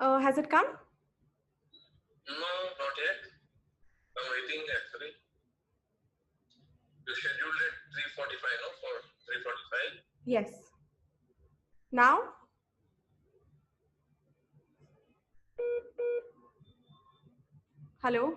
Has it come? No, not yet. I'm waiting actually. You scheduled it 3:45, no? For 3:45. Yes. Now? Hello?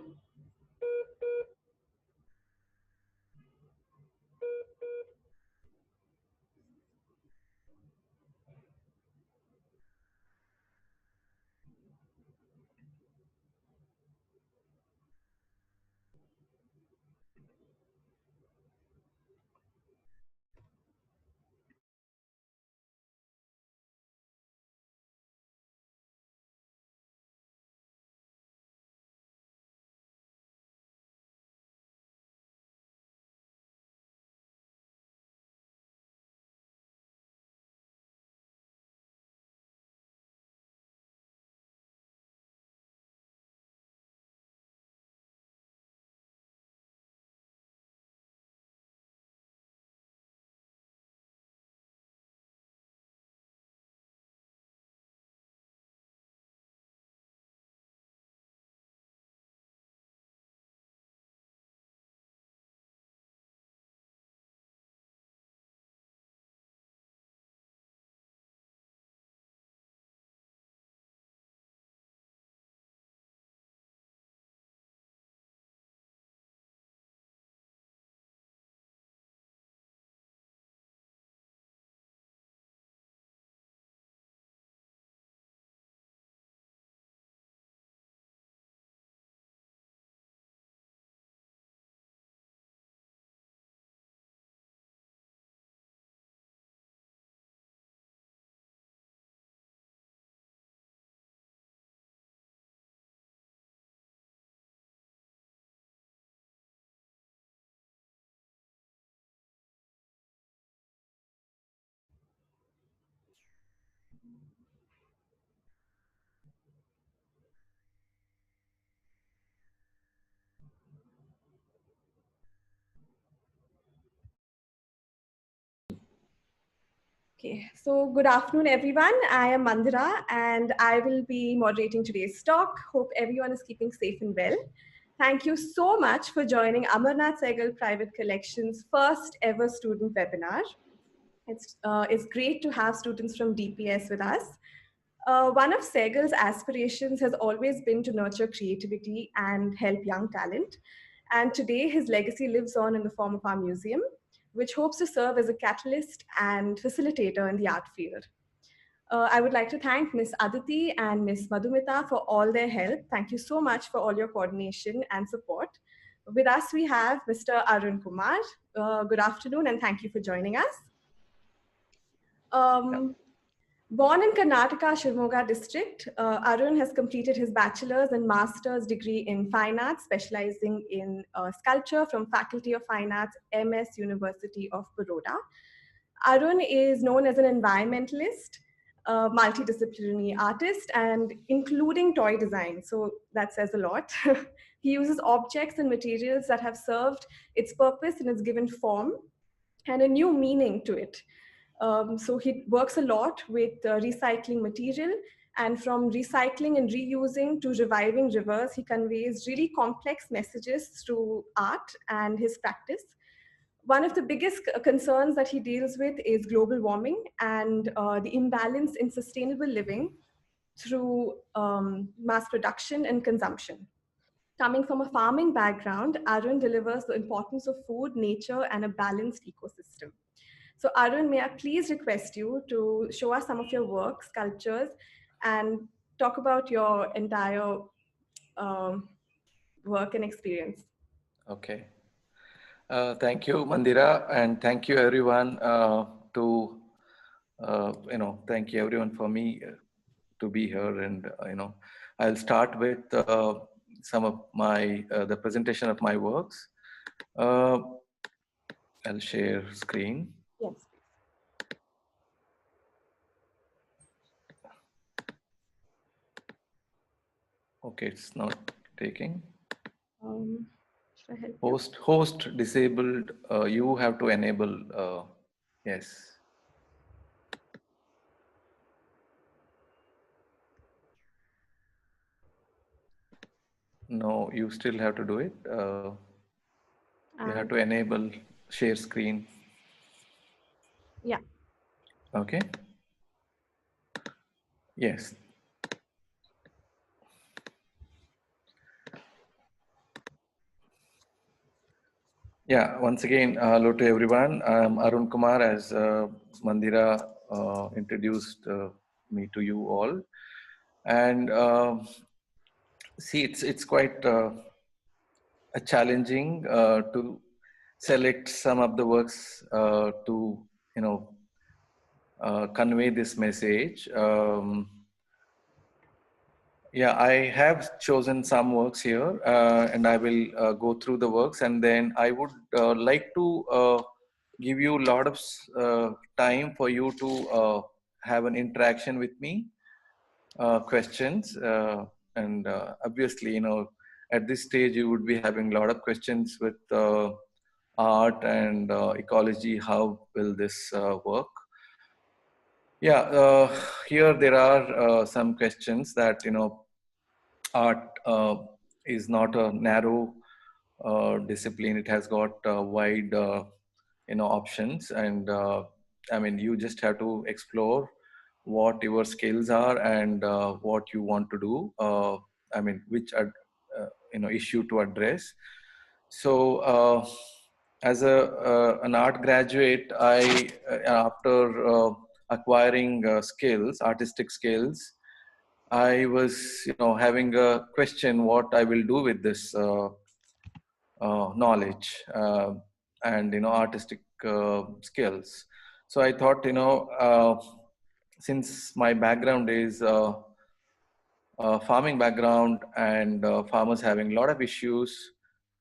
Okay, so good afternoon, everyone. I am Mandira and I will be moderating today's talk. Hope everyone is keeping safe and well. Thank you so much for joining Amarnath Sehgal Private Collection's first ever student webinar. It's great to have students from DPS with us. One of Sehgal's aspirations has always been to nurture creativity and help young talent. And today his legacy lives on in the form of our museum, which hopes to serve as a catalyst and facilitator in the art field. I would like to thank Ms. Aditi and Ms. Madhumita for all their help. Thank you so much for all your coordination and support. With us, we have Mr. Arunkumar. Good afternoon and thank you for joining us. Um, Born in Karnataka, Shimoga district, Arun has completed his bachelor's and master's degree in fine arts, specializing in sculpture from Faculty of Fine Arts, MS University of Baroda. Arun is known as an environmentalist, multidisciplinary artist, and including toy design. So that says a lot. He uses objects and materials that have served its purpose and has given form and a new meaning to it. So he works a lot with recycling material, and from recycling and reusing to reviving rivers, he conveys really complex messages through art and his practice. One of the biggest concerns that he deals with is global warming and the imbalance in sustainable living through mass production and consumption. Coming from a farming background, Arun delivers the importance of food, nature, and a balanced ecosystem. So, Arun, may I please request you to show us some of your work, sculptures, and talk about your entire um, work and experience. Okay. Thank you, Mandira, and thank you everyone thank you everyone for me to be here. And I'll start with some of my the presentation of my works. I'll share screen. Yes. Okay, it's not taking. Should I help you? Host disabled. You have to enable. Yes. No, you still have to do it. You have to enable share screen. Yeah. Okay. Yes. Yeah. Once again, hello to everyone. I'm Arun Kumar, as Mandira introduced me to you all, and see, it's quite challenging to select some of the works to you know convey this message. Yeah, I have chosen some works here, and I will go through the works, and then I would like to give you a lot of time for you to have an interaction with me, questions, and obviously, at this stage you would be having a lot of questions with art and ecology. How will this work? Yeah, here there are some questions that art is not a narrow discipline. It has got wide options, and I mean, you just have to explore what your skills are and what you want to do. I mean, which issue to address. So as a an art graduate, I after acquiring skills, artistic skills, I was, having a question what I will do with this knowledge and artistic skills. So I thought, since my background is farming background, and farmers having a lot of issues,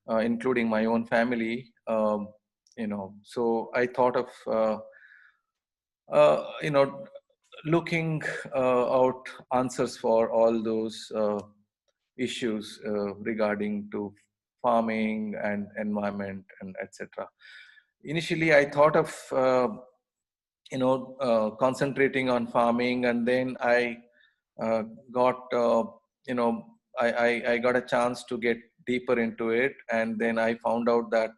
including my own family, so I thought of looking out answers for all those issues regarding to farming and environment and etc. Initially I thought of concentrating on farming, and then I got I got a chance to get deeper into it, and then I found out that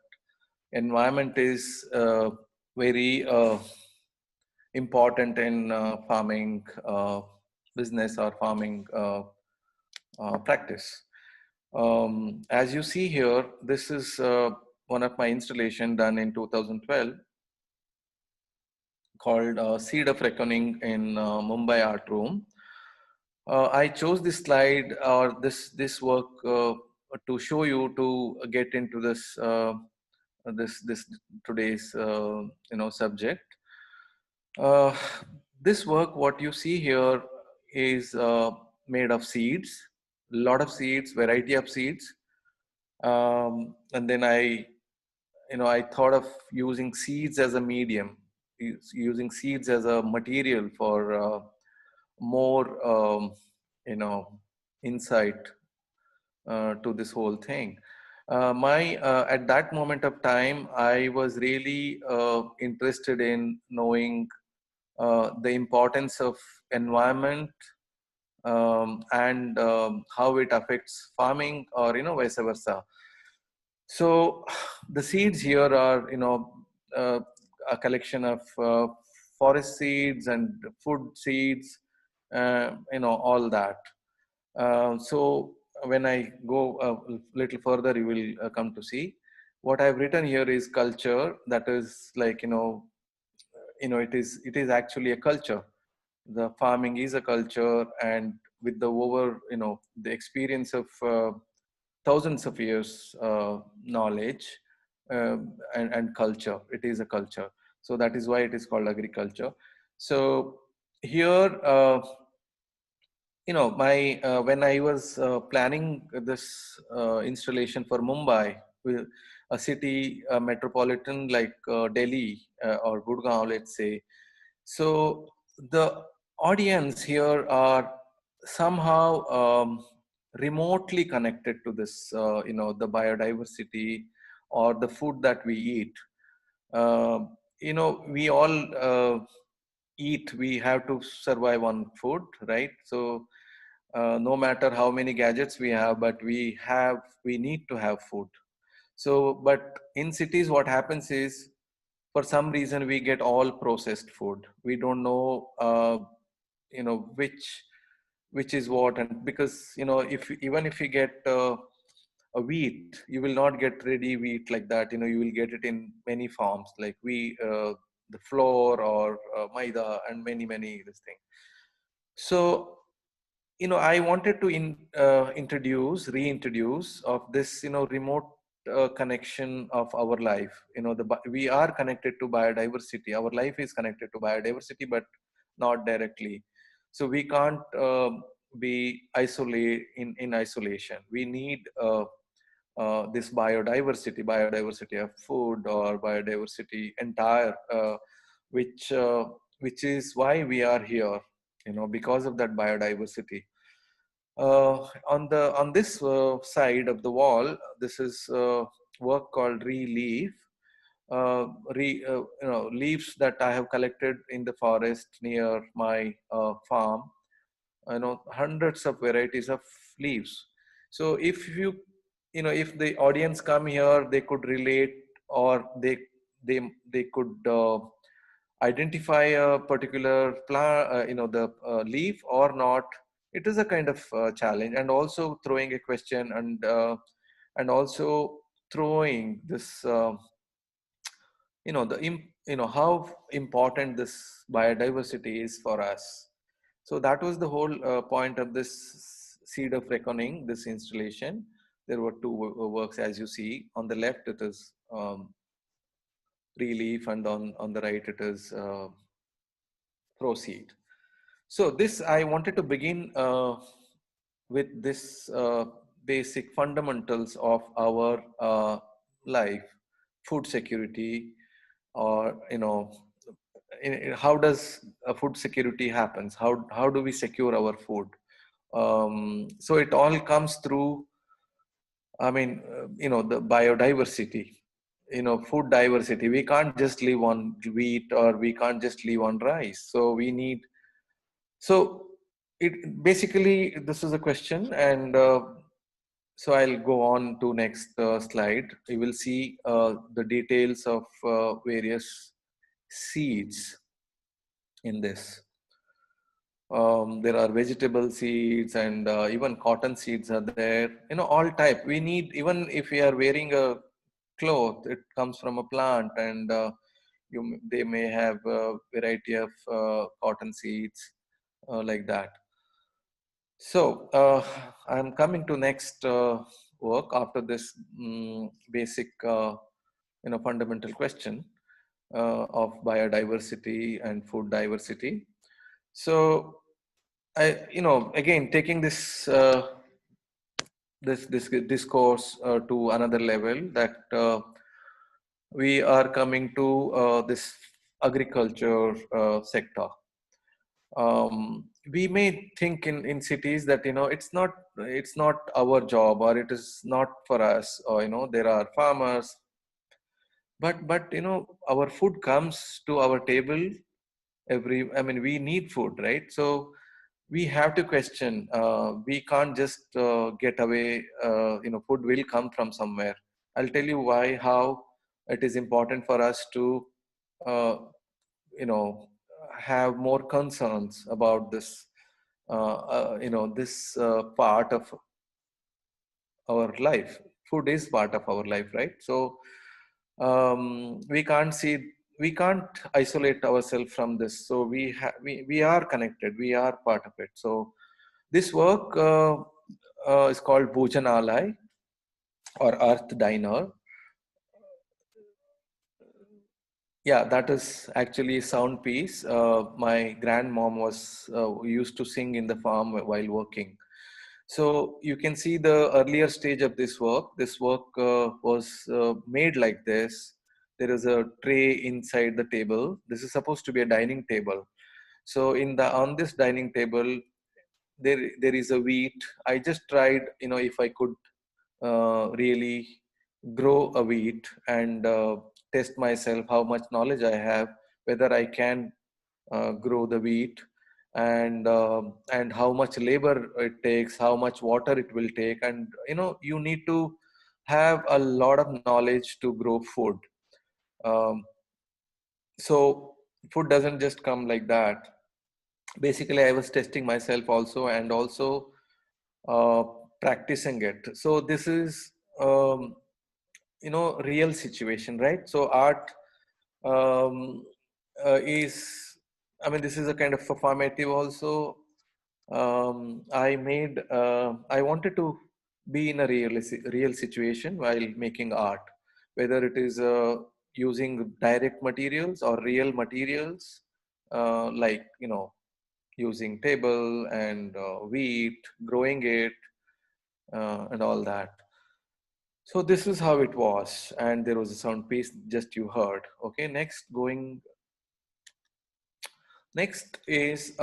environment is very important in farming business or farming practice. As you see here, this is one of my installation done in 2012 called Seed of Reckoning in Mumbai Art Room. I chose this slide or this work to show you to get into this today's subject. Uh, this work, what you see here, is made of seeds, lot of seeds, variety of seeds, and then I thought of using seeds as a medium, using seeds as a material for more insight to this whole thing. My At that moment of time, I was really interested in knowing the importance of environment, and how it affects farming, or vice versa. So the seeds here are uh, a collection of forest seeds and food seeds, all that. So when I go a little further, you will come to see what I've written here is culture. That is like it is actually a culture. The farming is a culture, and with the the experience of thousands of years knowledge, and culture, it is a culture. So that is why it is called agriculture. So here, my when I was planning this installation for Mumbai, a city, a metropolitan like Delhi or Gurgaon, let's say. So the audience here are somehow remotely connected to this, the biodiversity or the food that we eat. Uh, we all eat. We have to survive on food, right? So no matter how many gadgets we have, but we need to have food. So, but in cities, what happens is, for some reason, we get all processed food. We don't know, which is what, and because if even if you get a wheat, you will not get ready wheat like that. You will get it in many forms, like the flour or maida and many this thing. So I wanted to reintroduce of this, remote connection of our life. We are connected to biodiversity. Our life is connected to biodiversity, but not directly. So we can't be in isolation. We need this biodiversity of food, or biodiversity entire, which is why we are here, because of that biodiversity. On this side of the wall, this is work called Relief. Leaves that I have collected in the forest near my farm. Hundreds of varieties of leaves. So if the audience come here, they could relate, or they could identify a particular plant, the leaf or not. It is a kind of challenge, and also throwing a question, and also throwing this, how important this biodiversity is for us. So that was the whole point of this Seed of Reckoning, this installation. There were two works, as you see. On the left, it is Relief, and on the right, it is Proceed. So this, I wanted to begin with this basic fundamentals of our life, food security, or how does food security happens? How do we secure our food? So it all comes through, the biodiversity, food diversity. We can't just live on wheat, or we can't just live on rice. So we need, so it basically, this is a question, and so I'll go on to next slide. You will see the details of various seeds in this. There are vegetable seeds, and even cotton seeds are there. All type. We need, even if we are wearing a cloth, it comes from a plant, and they may have a variety of cotton seeds, like that. So I'm coming to next work after this basic, fundamental question of biodiversity and food diversity. So again, taking this this discourse to another level, that we are coming to this agriculture sector. We may think in cities that it's not our job, or it is not for us, or there are farmers, but our food comes to our table we need food, right? So we have to question. We can't just get away. Food will come from somewhere. I'll tell you why, how it is important for us to, uh, you know, have more concerns about this, this part of our life. Food is part of our life, right? So we can't isolate ourselves from this. So we are connected. We are part of it. So this work is called Bhojanalai, or Earth Diner. Yeah, that is actually a sound piece. My grandmom was used to sing in the farm while working. So you can see the earlier stage of this work. This work was made like this. There is a tray inside the table. This is supposed to be a dining table. So on this dining table, there is a wheat. I just tried, if I could really grow a wheat, and test myself how much knowledge I have, whether I can grow the wheat. and how much labor it takes, how much water it will take, and you need to have a lot of knowledge to grow food. um, so food doesn't just come like that. Basically, I was testing myself also, and also uh, practicing it. So this is real situation, right? So art um, is, I mean, this is a kind of performative also. I wanted to be in a real situation while making art, whether it is using direct materials or real materials, like using table and wheat, growing it, and all that. So this is how it was, and there was a sound piece just you heard. Okay, next is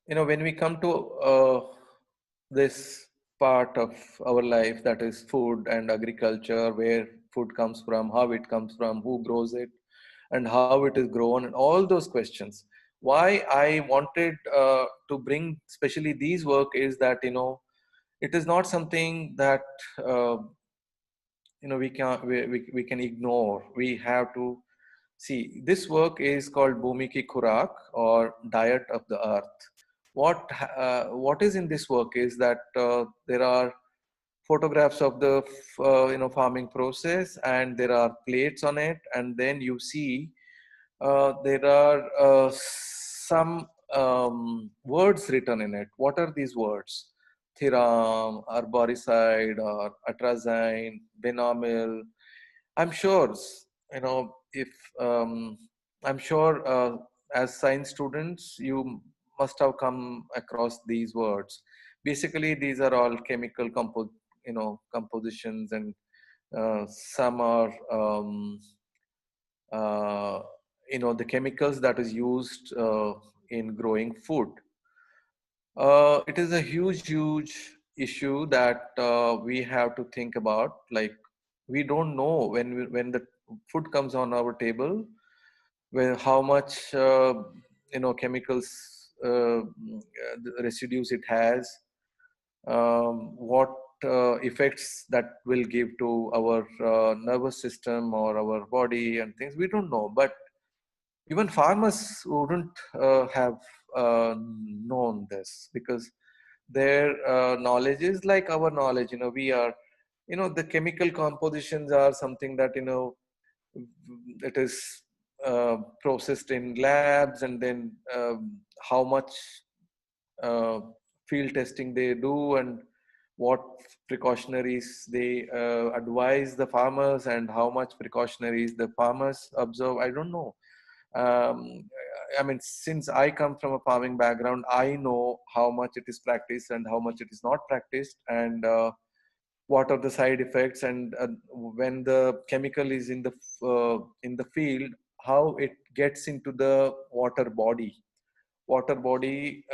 when we come to this part of our life, that is food and agriculture, where food comes from, how it comes from, who grows it, and how it is grown, and all those questions. Why I wanted to bring especially these work is that it is not something that uh, we can ignore. We have to see. This work is called Bhumi Ki Khurak, or Diet of the Earth. What is in this work is that there are photographs of the farming process, and there are plates on it, and then you see there are some words written in it. What are these words? Thiram, arboricide, or atrazine, benomyl. I'm sure, if I'm sure as science students, you must have come across these words. Basically, these are all chemical compositions, and some are uh, the chemicals that is used in growing food. It is a huge issue that we have to think about. Like, we don't know when the food comes on our table, where how much chemicals, residues it has, what effects that will give to our nervous system or our body and things. We don't know, but even farmers wouldn't have known this, because their knowledge is like our knowledge. We are, the chemical compositions are something that it is processed in labs, and then how much uh, field testing they do, and what precautionaries they advise the farmers, and how much precautionaries the farmers observe. I don't know. um, I mean, since I come from a farming background, I know how much it is practiced and how much it is not practiced, and what are the side effects, and when the chemical is in the field, how it gets into the water body. Water body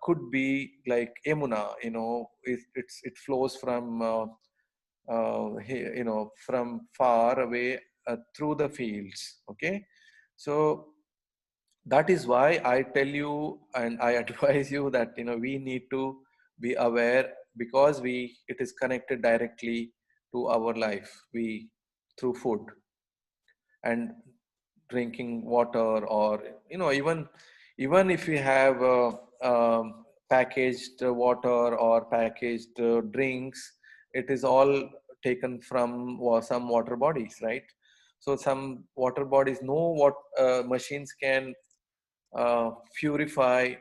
could be like Yamuna, it flows from from far away through the fields. Okay, so that is why I tell you and I advise you that we need to be aware, because it is connected directly to our life, we through food and drinking water, or even if we have packaged water or packaged drinks, it is all taken from some water bodies, right? So some water bodies know what machines can purify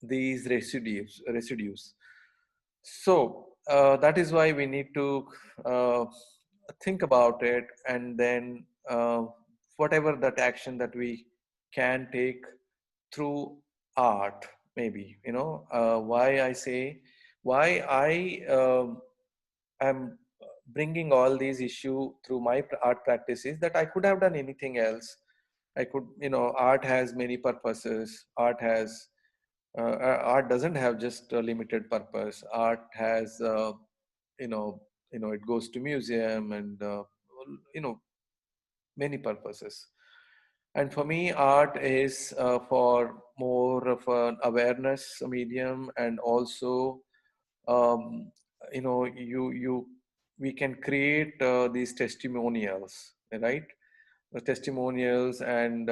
these residues. So that is why we need to uh, think about it, and then whatever that action that we can take through art. Maybe why I say, why I am bringing all these issue through my art practices, that I could have done anything else. I could, art has many purposes. Art doesn't have just a limited purpose. Art has, you know, it goes to museum, and you know, many purposes. And for me, art is for more of an awareness medium, and also, um, you we can create these testimonials, right? The testimonials, and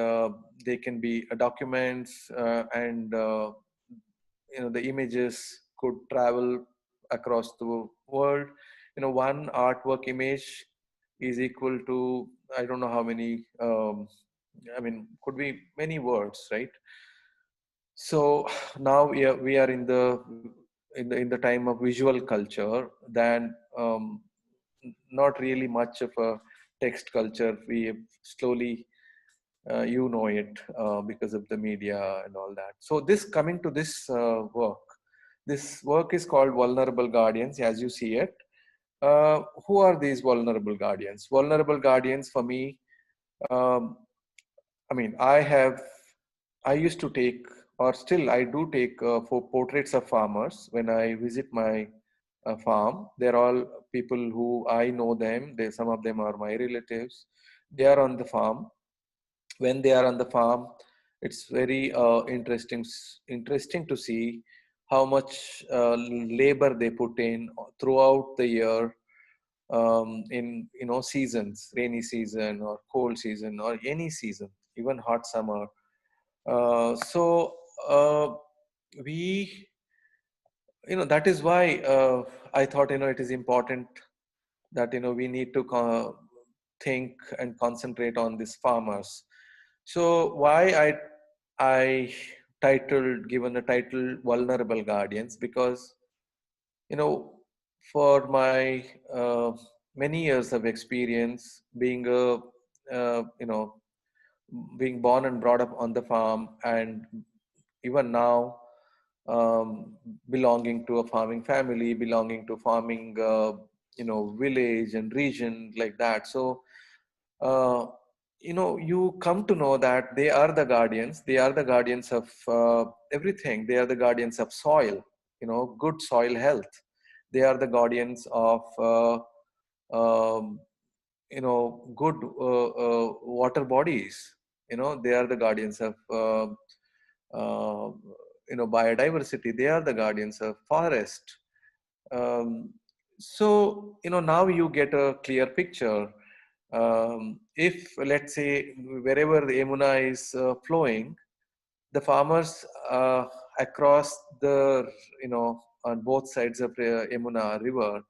they can be documents, and the images could travel across the world. One artwork image is equal to, I don't know how many, could be many words, right? So now we are in the time of visual culture, than not really much of a text culture. We have slowly, it, because of the media and all that. So this coming to this work, this work is called Vulnerable Guardians, as you see it. Who are these vulnerable guardians? Vulnerable guardians for me, um, I used to take, or still I do take, for portraits of farmers when I visit my farm. They're all people who I know them. Some of them are my relatives. They are on the farm. When they are on the farm, it's very interesting to see how much labor they put in throughout the year, in seasons, rainy season or cold season or any season, even hot summer. So uh, we that is why I thought it is important that we need to think and concentrate on these farmers. So why I given the title Vulnerable Guardians, because you know for my many years of experience being a being born and brought up on the farm, and even now, belonging to a farming family, belonging to farming village and region, like that. So uh, you come to know that they are the guardians of everything. They are the guardians of soil, good soil health. They are the guardians of um, good water bodies. They are the guardians of uh, biodiversity. They are the guardians of forest. um, so now you get a clear picture. If, let's say, wherever the Yamuna is flowing, the farmers across the, on both sides of the Yamuna river,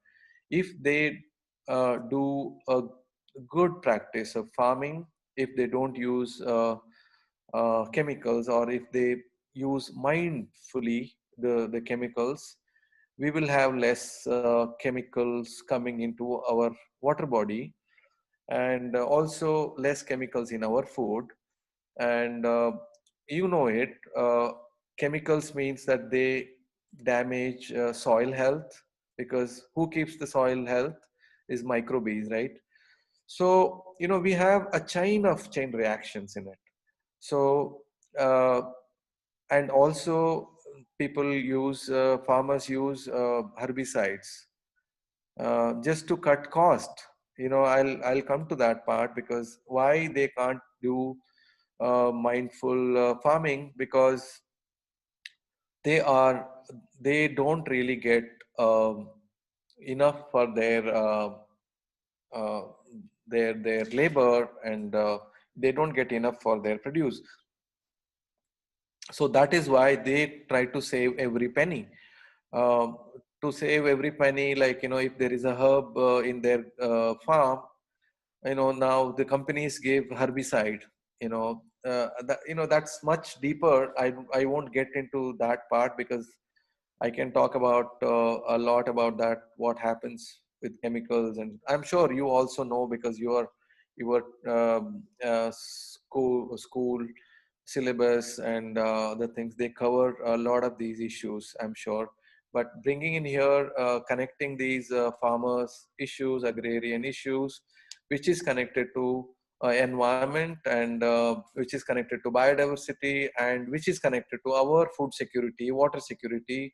if they do a good practice of farming, if they don't use chemicals, or if they use mindfully the chemicals, we will have less chemicals coming into our water body, and also less chemicals in our food. And it chemicals means that they damage soil health, because who keeps the soil health is microbes, right? So we have a chain reactions in it. So uh, and also farmers use herbicides just to cut cost. I'll come to that part, because why they can't do mindful farming, because they are they don't really get um, enough for uh, their labor, and they don't get enough for their produce. So that is why they try to save every penny. um, to save every penny, like if there is a herb in their farm, now the companies give herbicide. That's much deeper. I won't get into that part, because I can talk about a lot about that, what happens with chemicals. And I'm sure you also know, because your school syllabus and the things, they cover a lot of these issues, I'm sure. But bringing in here, connecting these farmers issues, agrarian issues, which is connected to environment, and which is connected to biodiversity, and which is connected to our food security, water security,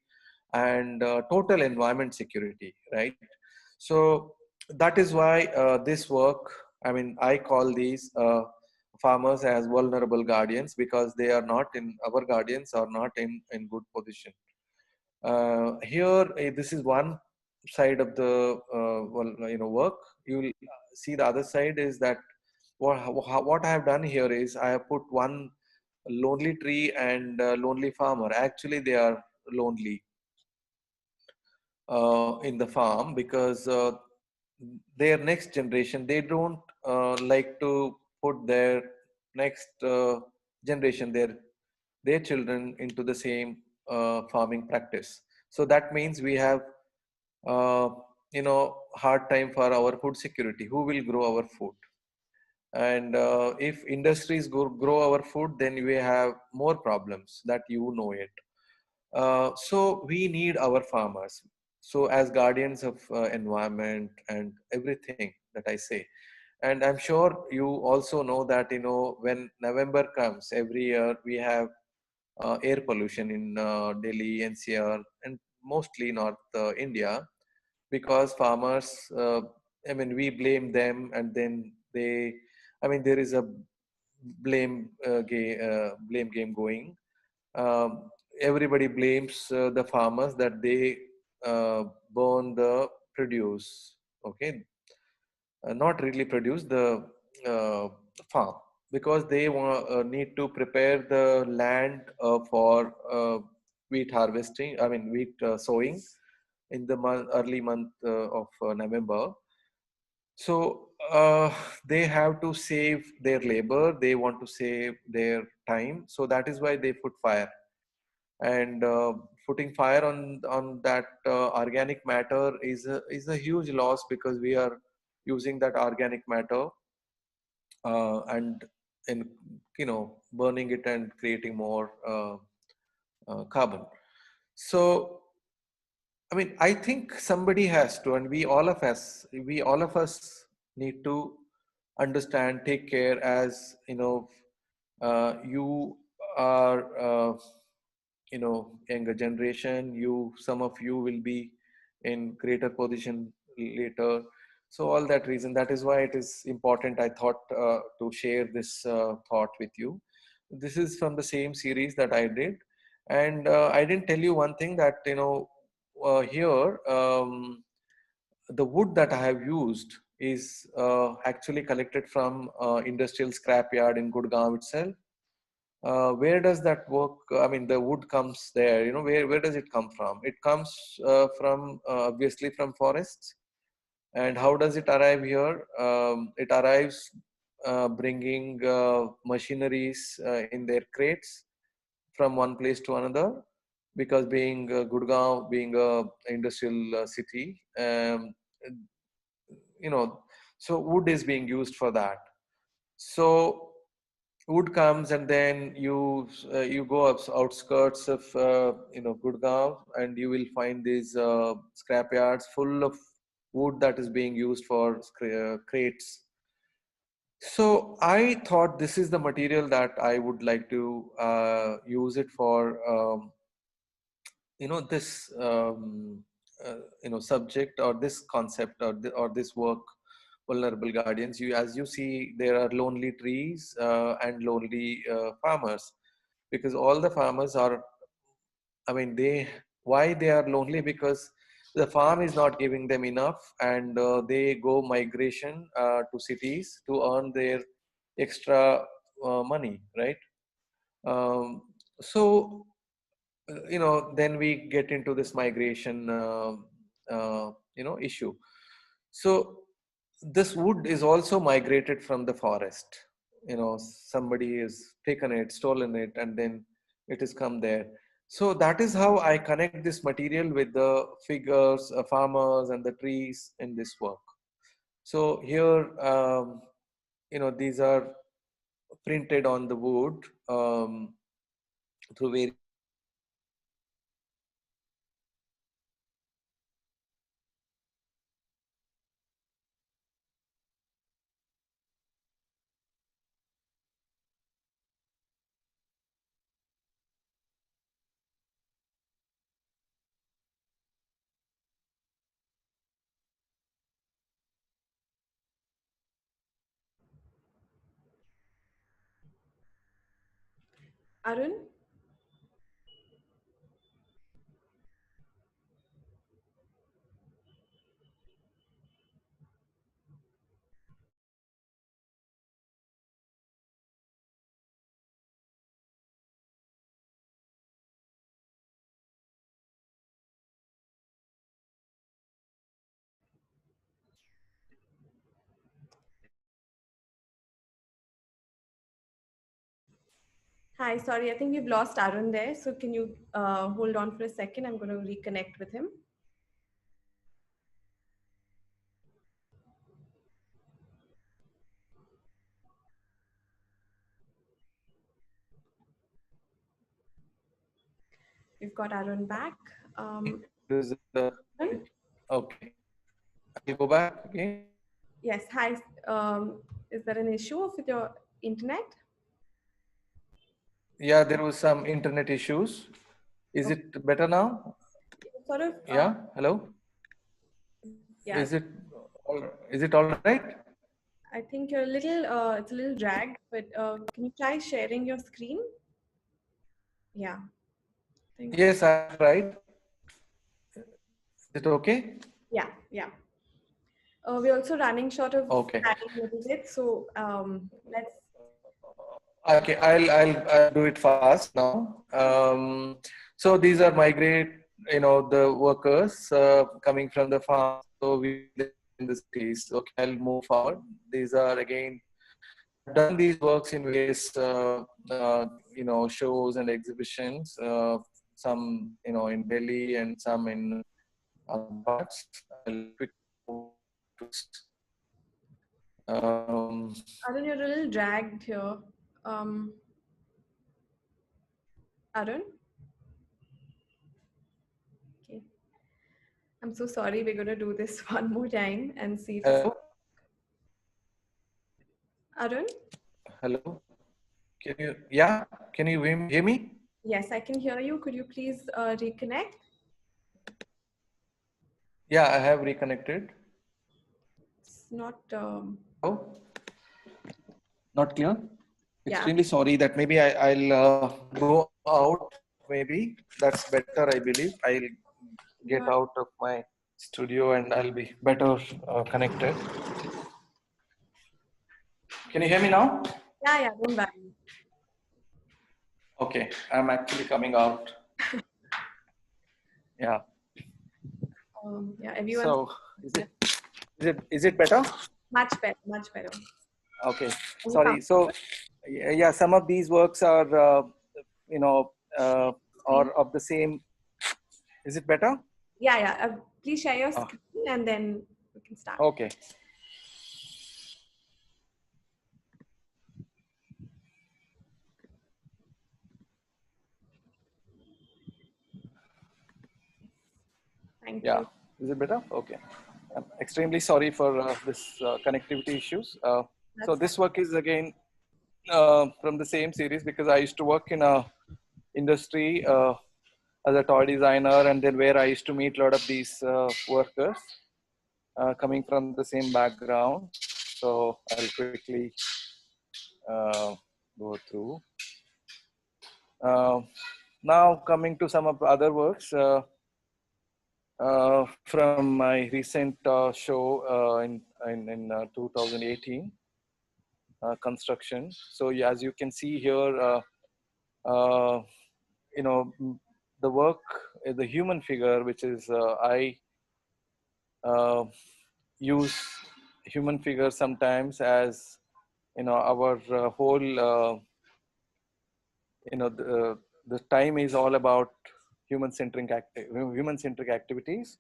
and total environment security, right? So that is why this work, I call these farmers as vulnerable guardians because they are not in our guardians are not in good position. Here, this is one side of the work. You will see the other side is that what I have done here is I have put one lonely tree and lonely farmer. Actually, they are lonely in the farm because their next generation, they don't like to put their next generation, their children into the same farming practice. So that means we have uh, hard time for our food security. Who will grow our food? And if industries grow our food, then we have more problems that it. So we need our farmers. So as guardians of environment and everything that I say, and I'm sure you also know that when November comes every year, we have air pollution in Delhi, NCR, and mostly North India, because farmers, we blame them, and then there is a blame game going. Everybody blames the farmers that they burn the produce. Okay, not really produce the uh, farm, because they need to prepare the land for wheat harvesting. Wheat sowing in the early month of November. So they have to save their labor. They want to save their time. So that is why they put fire. And putting fire on that organic matter is a huge loss, because we are using that organic matter and in burning it and creating more carbon. So I think somebody has to, and we all of us need to understand, take care, as you are younger generation. Some of you will be in greater position later. So all that reason, that is why it is important, I thought, to share this thought with you. This is from the same series that I did. And I didn't tell you one thing, that here, the wood that I have used is actually collected from industrial scrapyard in Gurgaon itself. Where does that work? The wood comes there. Where does it come from? It comes from obviously from forests. And how does it arrive here? It arrives bringing machineries in their crates from one place to another, because being Gurgaon being a industrial city, you know, so wood is being used for that. So wood comes, and then you go up outskirts of Gurgaon, and you will find these scrap yards full of wood that is being used for crates. So I thought this is the material that I would like to use it for this subject, or this concept, or this work, vulnerable guardians. As you see, there are lonely trees and lonely farmers, because all the farmers are, they why they are lonely, because the farm is not giving them enough, and they go migration to cities to earn their extra money, right? So then we get into this migration issue. So this wood is also migrated from the forest. Somebody has taken it, stolen it, and then it has come there. So that is how I connect this material with the figures, farmers, and the trees in this work. So here, these are printed on the wood through various methods. Arun? Hi, sorry, I think we've lost Arun there. So can you hold on for a second? I'm going to reconnect with him. We've got Arun back. There's okay. I'll go back again. Yes, hi. Is there an issue with your internet? Yeah, there was some internet issues. Is Okay. it better now? Sort of, Yeah. Hello. yeah, Is it is it all right? I think you're a little, it's a little dragged, but can you try sharing your screen? Yeah, I think, Yes, I tried. Is it okay? yeah, yeah. We're also running short of Okay. time a little bit, so let's, Okay, I'll do it fast now. So these are migrate, the workers coming from the farm. So we live in the cities. Okay, I'll move forward. These are again, I've done these works in various, shows and exhibitions. Some, in Delhi and some in other parts. I'll quickly move to this. Um, Arun, you're a little dragged here. Arun? Okay. I'm so sorry. We're going to do this one more time and see if it's hello, Arun. hello. Can you, yeah, can you hear me? Yes, I can hear you. Could you please reconnect? Yeah, I have reconnected. It's not, Oh, not clear. yeah. Extremely sorry that maybe I'll go out. Maybe that's better. I believe I'll get out of my studio and I'll be better connected. Can you hear me now? Yeah, yeah, don't worry. Okay, I'm actually coming out. Yeah. Yeah, everyone's So is it better? much better, much better. Okay. Any Sorry. comments? So yeah, some of these works are you know uh, Screen? are of the same. Is it better? Yeah, yeah. Please share your Ah, screen and then we can start. okay. Thank Yeah. you. Is it better? Okay. I'm extremely sorry for this connectivity issues. So That's fine. this work is again from the same series because I used to work in a industry as a toy designer, and then where I used to meet a lot of these workers coming from the same background. So I'll quickly uh, go through. Uh, Now coming to some of the other works from my recent show in 2018, construction. So yeah, as you can see here, uh, the work, the human figure, which is I uh, use human figure sometimes as our whole the time is all about human centric activities.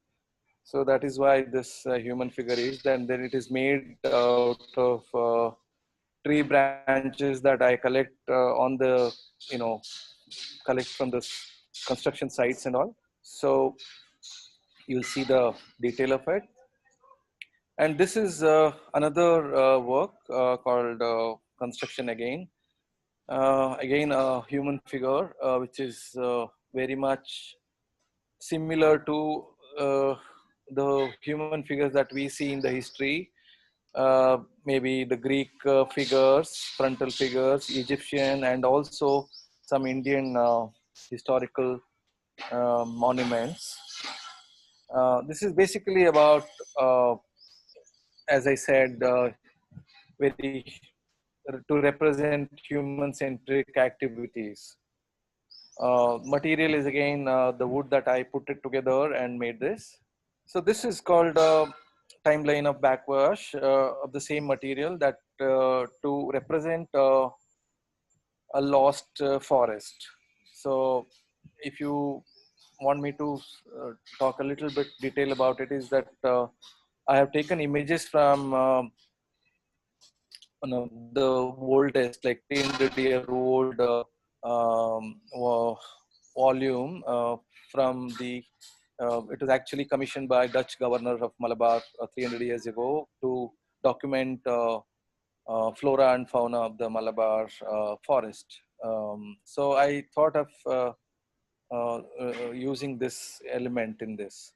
So that is why this human figure is, and then it is made out of tree branches that I collect on the collect from the construction sites and all. So you'll see the detail of it. And this is another work called construction again. Again, a human figure, which is very much similar to the human figures that we see in the history. Maybe the Greek figures, frontal figures, Egyptian, and also some Indian historical monuments. This is basically about, as I said, very to represent human-centric activities. Material is again the wood that I put it together and made this. So this is called timeline of backwash of the same material that to represent a lost forest. So if you want me to talk a little bit detail about it, is that I have taken images from one of the oldest, like 300-year-old volume from the. It was actually commissioned by Dutch governor of Malabar 300 years ago to document flora and fauna of the Malabar forest. So I thought of using this element in this.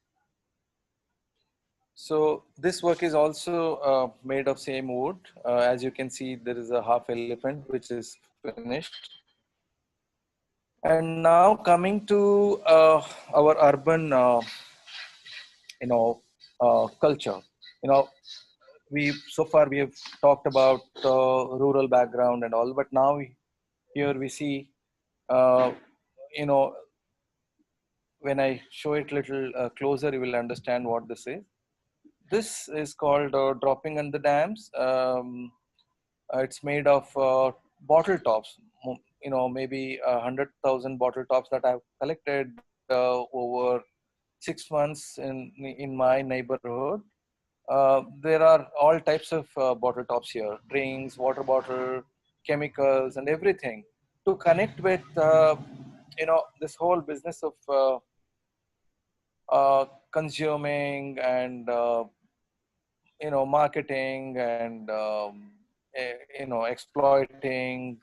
So this work is also made of same wood. As you can see, there is a half elephant which is finished. And now coming to our urban, culture. You know, we so far we have talked about rural background and all, but now here we see, uh, you know, when I show it little closer, you will understand what this is. This is called dropping on the dams. It's made of bottle tops, maybe 100,000 bottle tops that I've collected over 6 months in my neighborhood. There are all types of bottle tops here: drinks, water bottle, chemicals, and everything. To connect with this whole business of consuming and marketing and exploiting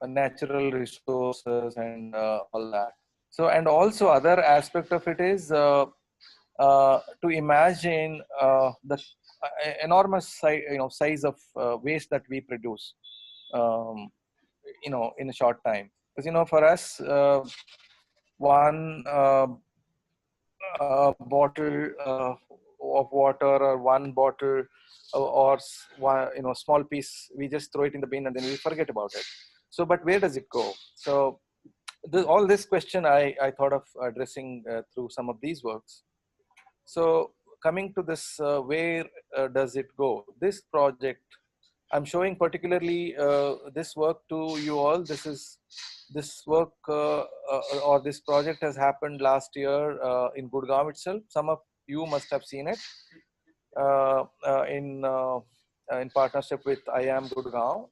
natural resources and all that. So, and also other aspect of it is to imagine the enormous size of waste that we produce um, in a short time. Because for us, one bottle of water or one bottle or one small piece, we just throw it in the bin and then we forget about it. So but where does it go? So all this question I thought of addressing through some of these works. So coming to this, where does it go? This project I'm showing particularly this work to you all. This work or this project has happened last year in Gurgaon itself. Some of you must have seen it in partnership with I Am Gurgaon.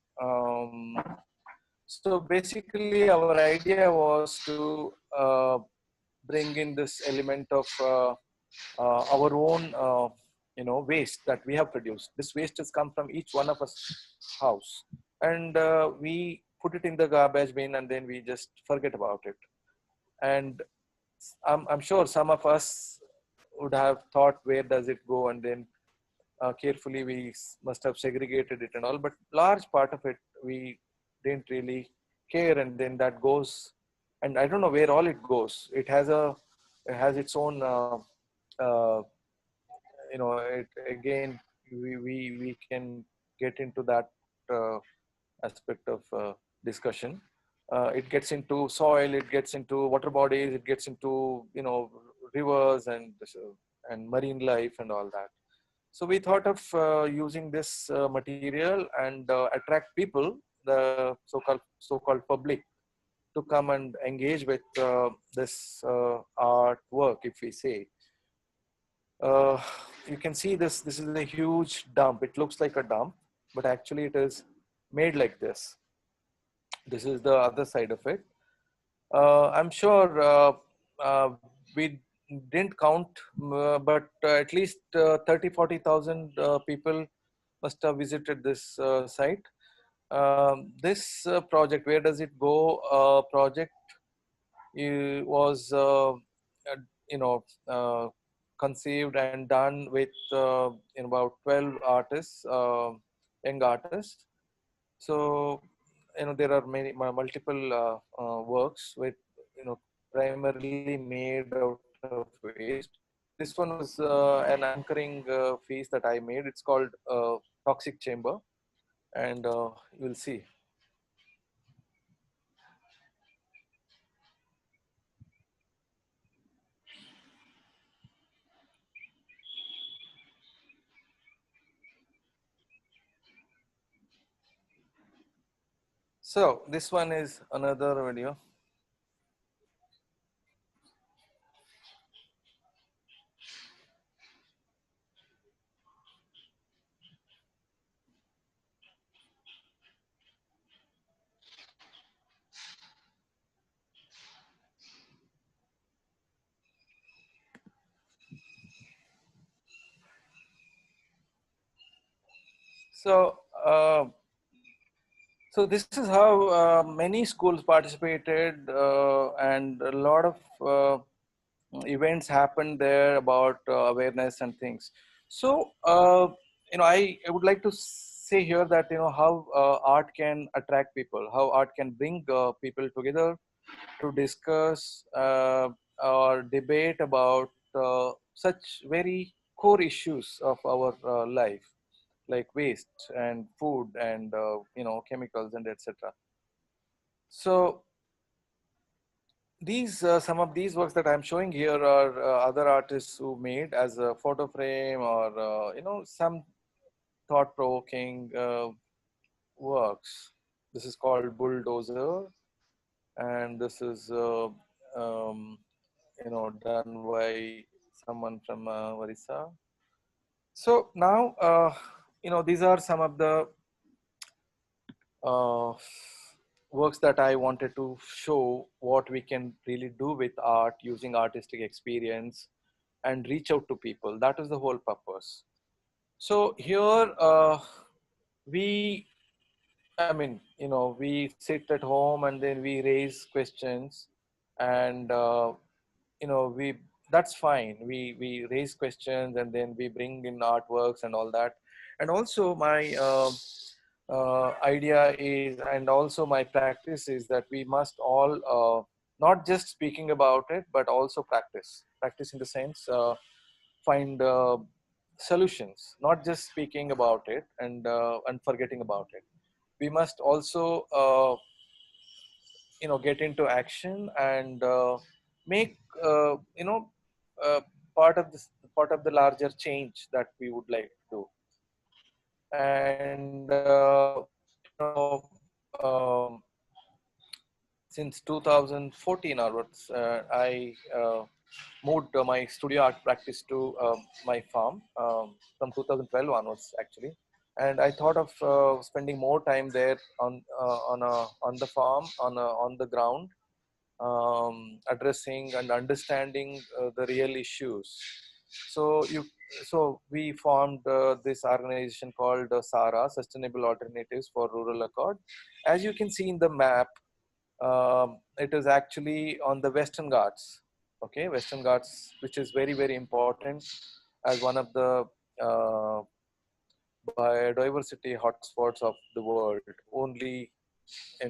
So basically, our idea was to bring in this element of our own waste that we have produced. This waste has come from each one of us house, and we put it in the garbage bin and then we just forget about it. And I'm sure some of us would have thought, where does it go? And then carefully we must have segregated it and all, but large part of it we didn't really care, and then that goes, and I don't know where all it goes. It has its own uh, it again, we can get into that uh, aspect of discussion. It gets into soil, it gets into water bodies, it gets into rivers and marine life and all that. So we thought of using this material and attract people, the so-called public, to come and engage with this artwork, if we say. Uh, you can see this. This is a huge dump. It looks like a dump, but actually it is made like this. This is the other side of it. I'm sure we didn't count, but at least 30-40,000 people must have visited this site. This project, where does it go? Project was you know uh, conceived and done with in about 12 artists, young artists. So there are many multiple works with primarily made out of waste. This one was an anchoring piece that I made. It's called toxic chamber, and you'll see. So this one is another video. So so this is how many schools participated, and a lot of events happened there about awareness and things. So I would like to say here that how art can attract people, how art can bring people together to discuss or debate about such very core issues of our life, like waste and food and chemicals and etc. So these some of these works that I'm showing here are other artists who made as a photo frame, or some thought-provoking works. This is called Bulldozer, and this is done by someone from Orissa. So now these are some of the uh, works that I wanted to show what we can really do with art using artistic experience and reach out to people. That is the whole purpose. So here we, I mean, we sit at home and then we raise questions, and we that's fine. We raise questions and then we bring in artworks and all that. And also my idea is, and also my practice is that we must all not just speaking about it, but also practice in the sense find solutions, not just speaking about it and forgetting about it. We must also get into action and make uh, part of this part of the larger change that we would like to do. And since 2014 onwards, I moved my studio art practice to my farm from 2012 onwards, actually. And I thought of spending more time there on the farm, on the ground, addressing and understanding the real issues. So we formed this organization called SARA, Sustainable Alternatives for Rural Accord. As you can see in the map, it is actually on the Western Ghats. Okay, Western Ghats, which is very, very important as one of the uh, biodiversity hotspots of the world. Only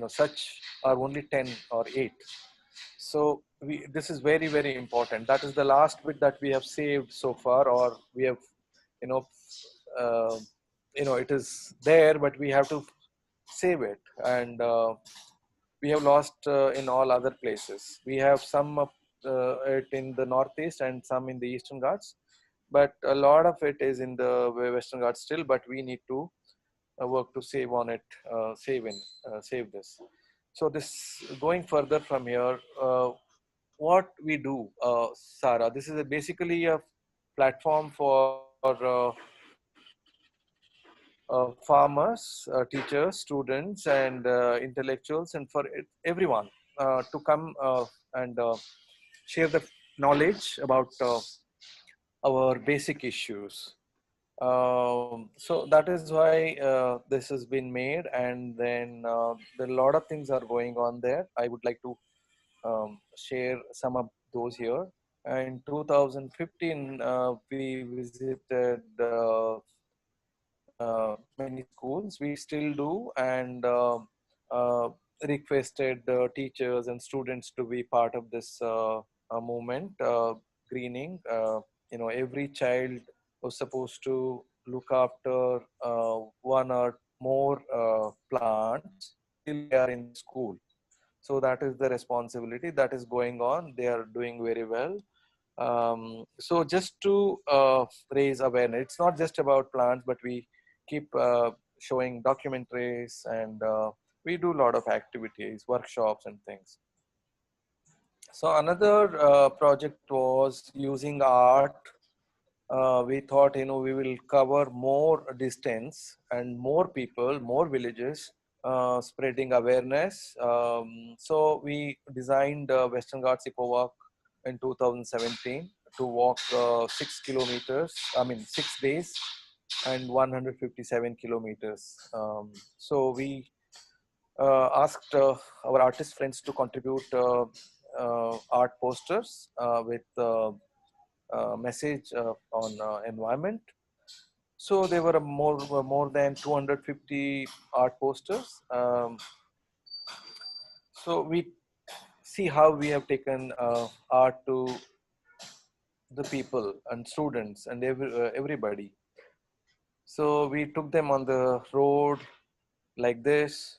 such are only 10 or 8. So this is very, very important. That is the last bit that we have saved so far, or we have, you know, uh, it is there, but we have to save it. And we have lost in all other places. We have some of it in the northeast and some in the eastern Ghats, but a lot of it is in the Western Ghats still. But we need to work to save on it, save this. So this, going further from here, what we do, Sarah, this is basically a platform for farmers, teachers, students, and intellectuals, and for everyone to come and share the knowledge about our basic issues. So that is why this has been made, and then there are a lot of things are going on there. I would like to share some of those here. In 2015, we visited many schools. We still do, and uh, requested teachers and students to be part of this movement, greening. Every child was supposed to look after one or more plants till they are in the school. So that is the responsibility that is going on. They are doing very well. So just to raise awareness, it's not just about plants, but we keep showing documentaries, and we do a lot of activities, workshops and things. So another project was using art. We thought, we will cover more distance and more people, more villages, spreading awareness. So we designed Western Ghats Eco Walk in 2017 to walk 6 kilometers, 6 days and 157 kilometers. So we asked our artist friends to contribute art posters with message on environment. So there were more than 250 art posters. So we see how we have taken art to the people and students and everybody. So we took them on the road like this,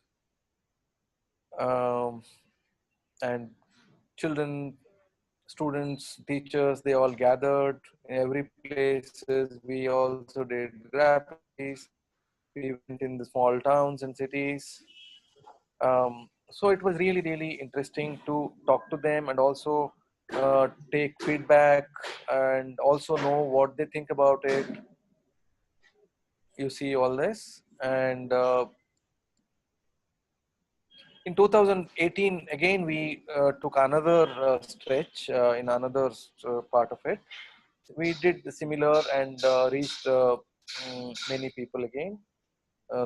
um, and children, students, teachers, they all gathered in every places. We also did graffitis. We went in the small towns and cities. So it was really, really interesting to talk to them and also take feedback and also know what they think about it. You see all this. And in 2018, again, we took another stretch in another part of it. We did the similar and reached many people again,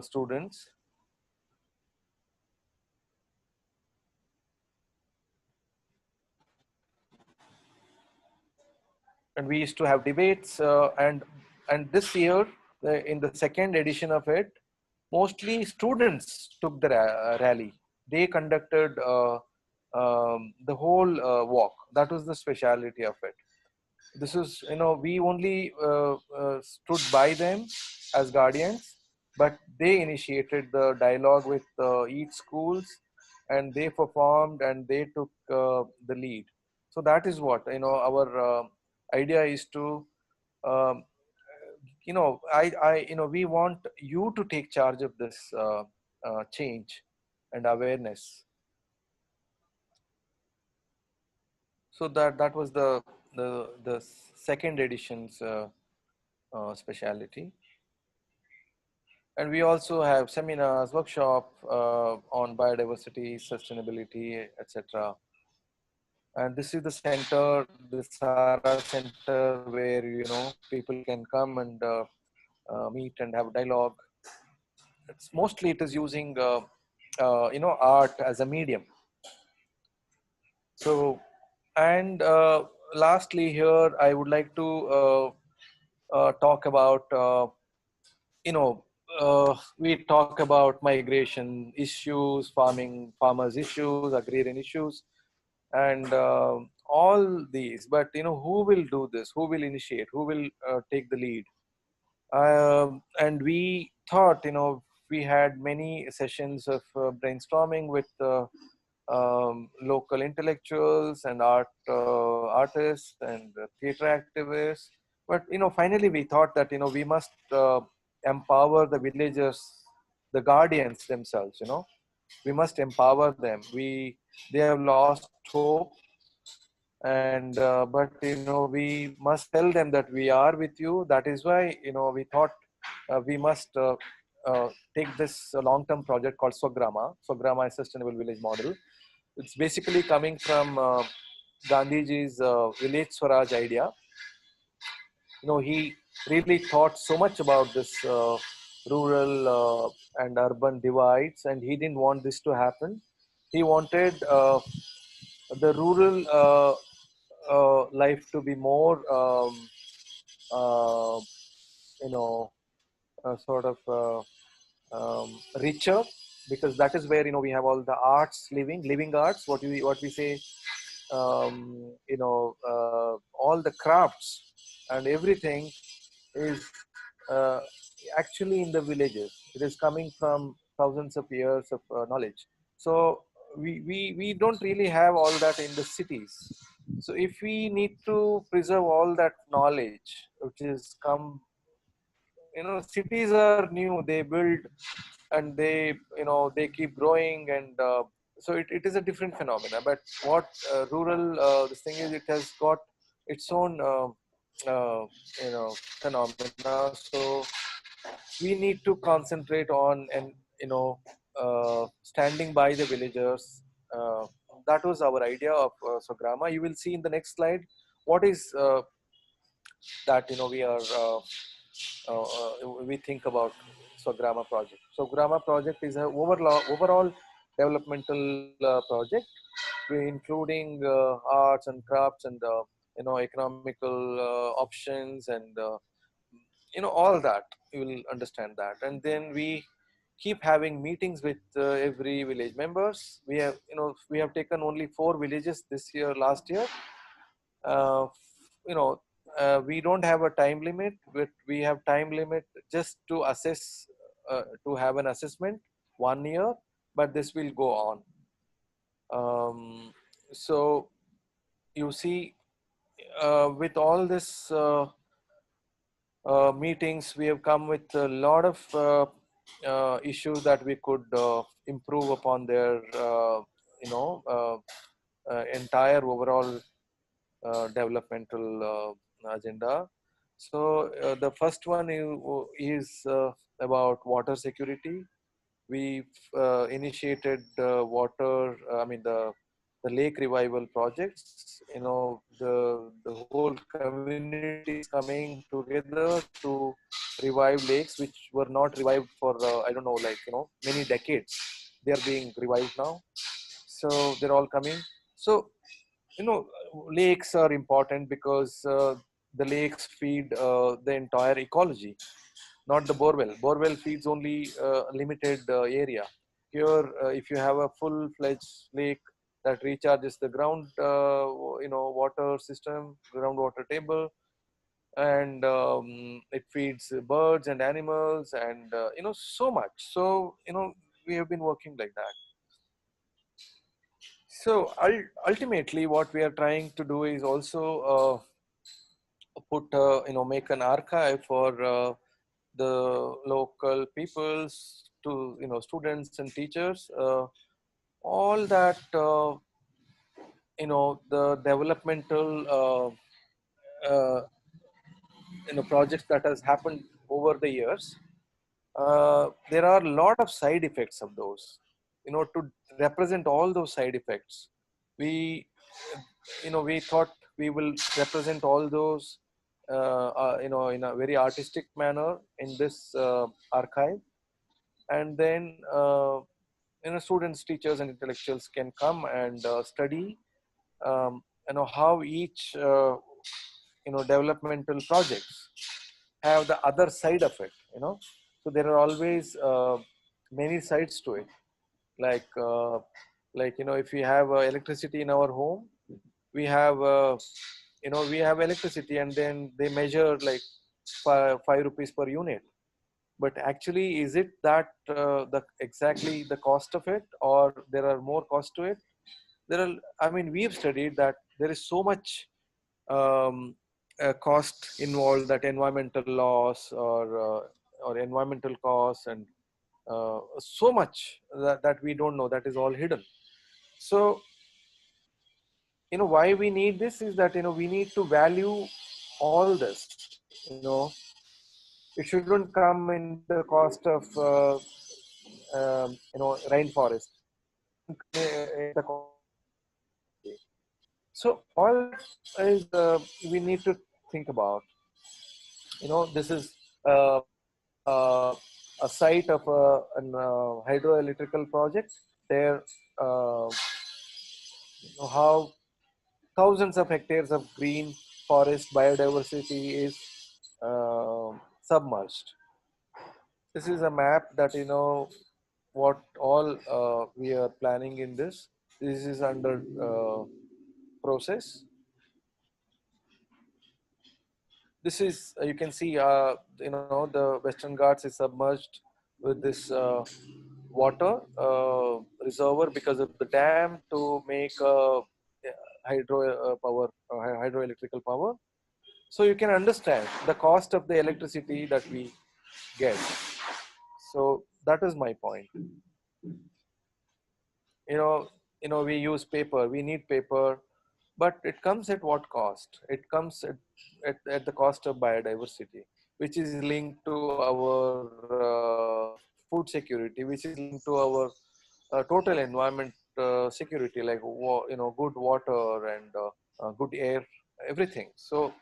students. And we used to have debates, and this year, in the second edition of it, mostly students took the rally. They conducted the whole walk. That was the speciality of it. This is, we only stood by them as guardians, but they initiated the dialogue with each schools, and they performed and they took the lead. So that is what, our idea is to, um, we want you to take charge of this change and awareness. So that was the second edition's speciality. And we also have seminars, workshop on biodiversity, sustainability, etc. And this is the center, the SARA Center, where people can come and meet and have dialogue. It's mostly it is using art as a medium. So, and lastly here, I would like to talk about we talk about migration issues, farmers issues, agrarian issues, and all these. But who will do this? Who will initiate? Who will take the lead? And we thought, we had many sessions of brainstorming with local intellectuals and artists and theater activists. But finally we thought that we must empower the villagers, the guardians themselves. We must empower them. They have lost hope, and but we must tell them that we are with you. That is why we thought we must take this long-term project called Swagrama is Sustainable Village Model. It's basically coming from Gandhiji's village Swaraj idea. He really thought so much about this rural and urban divides, and he didn't want this to happen. He wanted the rural life to be more, uh, you know, sort of richer, because that is where we have all the arts, living arts, what we say, all the crafts and everything is uh, actually in the villages. It is coming from thousands of years of knowledge. So we don't really have all that in the cities. So if we need to preserve all that knowledge, which is come, cities are new, they build and they keep growing, and so it is a different phenomena. But what rural, this thing is, it has got its own uh, phenomena. So we need to concentrate on, and standing by the villagers. That was our idea of Sograma. You will see in the next slide what is that we think about Sograma project. Sograma project is a overall developmental project, including arts and crafts and economical options, and all that. You will understand that. And then we keep having meetings with every village members. We have taken only 4 villages this year, last year. uh, you know we don't have a time limit, but we have time limit just to assess, to have an assessment 1 year, but this will go on. So you see, with all this meetings, we have come with a lot of issues that we could improve upon their you know entire overall developmental agenda. So the first one is about water security. We initiated water, I mean the lake revival projects. The whole community is coming together to revive lakes which were not revived for I don't know, like many decades. They are being revived now, so they're all coming. So you know lakes are important because the lakes feed the entire ecology, not the borewell. Borewell feeds only a limited area. Here, if you have a full-fledged lake that recharges the ground water system, groundwater table, and it feeds birds and animals, and so much. So we have been working like that. So ultimately, what we are trying to do is also make an archive for the local peoples, to students and teachers, all that the developmental projects that has happened over the years. There are a lot of side effects of those. To represent all those side effects, we we thought we will represent all those in a very artistic manner in this archive. And then students, teachers, and intellectuals can come and study how each developmental projects have the other side of it. So there are always many sides to it. Like if we have electricity in our home, we have we have electricity, and then they measure like 5 rupees per unit. But actually, is it that the exactly the cost of it, or there are more cost to it? There are, I mean, we've studied that there is so much cost involved, that environmental loss, or environmental costs, and so much that we don't know, that is all hidden. So why we need this is that we need to value all this. It shouldn't come in the cost of rainforest. In the cost of biodiversity. So all that is we need to think about. This is uh, uh, a site of an hydroelectrical project. There, how thousands of hectares of green forest biodiversity is submerged. This is a map that what all we are planning in this. This is under process. This is you can see the Western Ghats is submerged with this water reservoir because of the dam to make power hydroelectrical power. So you can understand the cost of the electricity that we get. So that is my point. you know we use paper, we need paper, but it comes at what cost? It comes at the cost of biodiversity, which is linked to our food security, which is linked to our total environment security, like good water and good air, everything. So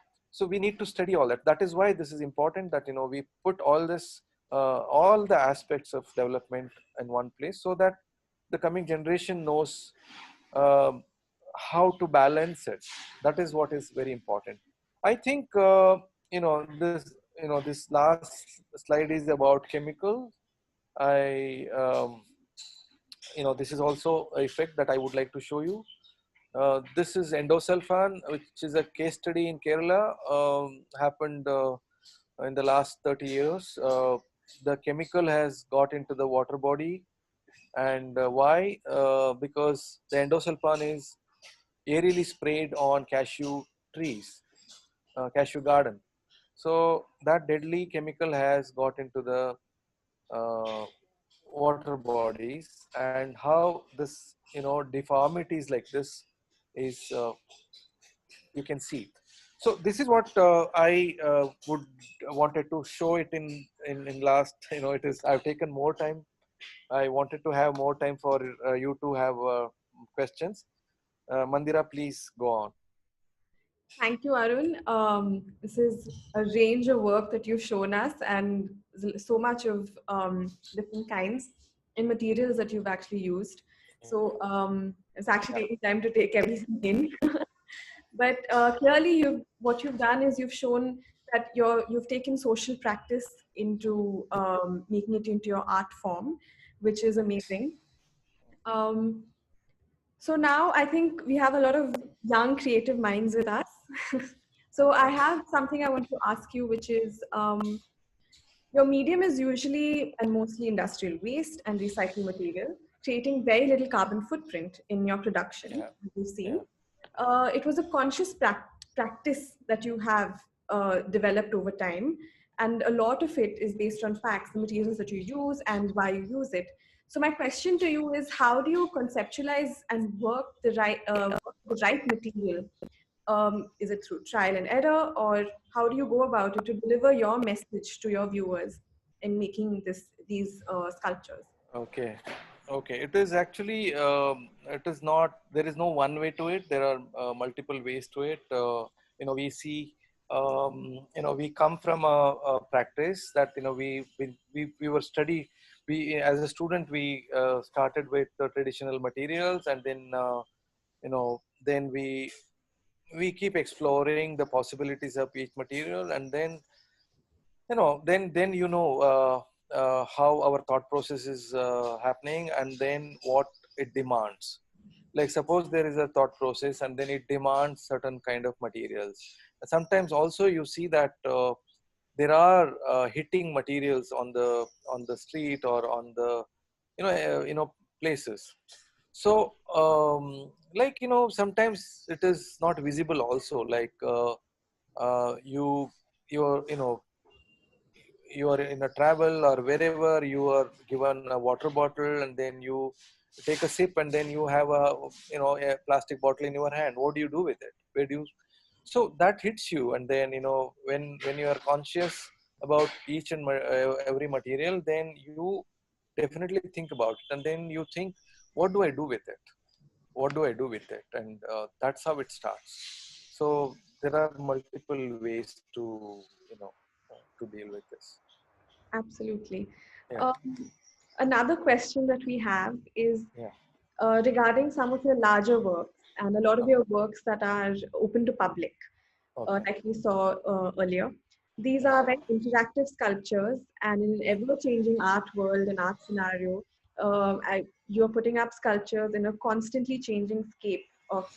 we need to study all that. That is why this is important, that we put all this all the aspects of development in one place, so that the coming generation knows um, how to balance it. That is what is very important. I think this last slide is about chemical. I This is also a effect that I would like to show you. This is endosulfan, which is a case study in Kerala. Happened in the last 30 years. The chemical has got into the water body, and why? Because the endosulfan is aerially sprayed on cashew trees, cashew garden. So that deadly chemical has got into the uh, water bodies, and how this deformities like this is you can see it. So this is what I would wanted to show it in last. It is, I've taken more time. I wanted to have more time for you to have questions. Mandira, please go on. Thank you, Arun. This is a range of work that you've shown us, and so much of different kinds and materials that you've actually used. So it's actually taking time to take everything in. But clearly, what you've done is you've shown that you've taken social practice into making it into your art form, which is amazing. Um, so now I think we have a lot of young creative minds with us. So I have something I want to ask you, which is your medium is usually and mostly industrial waste and recycled material, creating very little carbon footprint in your production, Yeah, as you've yeah. seen. It was a conscious practice that you have developed over time. And a lot of it is based on facts, the materials that you use and why you use it. So my question to you is, how do you conceptualize and work the right material? Is it through trial and error, or how do you go about it to deliver your message to your viewers in making these sculptures? Okay. Okay. It is actually, it is not, there is no one way to it. There are multiple ways to it. We see, we come from a practice that, we were study. We, as a student, we started with the traditional materials, and then, then we keep exploring the possibilities of each material, and then how our thought process is happening, and then what it demands. Like, suppose there is a thought process and then it demands certain kind of materials. Sometimes also you see that there are hitting materials on the street or on the places. So sometimes it is not visible also, like you're you are in a travel or wherever, you are given a water bottle and then you take a sip, and then you have a plastic bottle in your hand. What do you do with it? Where do you So that hits you, and then when you are conscious about each and every material, then you definitely think about it, and then you think, what do I do with it? What do I do with it? And that's how it starts. So there are multiple ways to deal with this. Absolutely. Yeah. Another question that we have is Yeah. regarding some of your larger works and a lot of Okay. your works that are open to public, Okay. like we saw earlier. These Yeah. are very interactive sculptures, and in an ever-changing art world and art scenario, you're putting up sculptures in a constantly changing scape of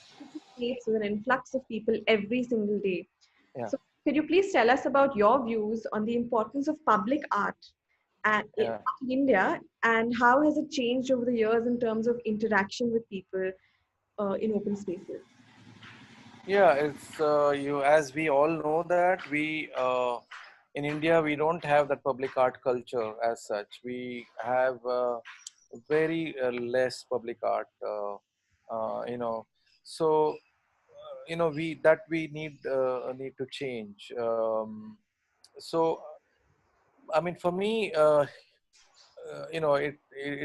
states with an influx of people every single day. Yeah, So, could you please tell us about your views on the importance of public art in yeah. India, and how has it changed over the years in terms of interaction with people in open spaces? Yeah, it's you as we all know that we in India we don't have that public art culture as such. We have very less public art, you know. So we that we need to change. So I mean, for me, it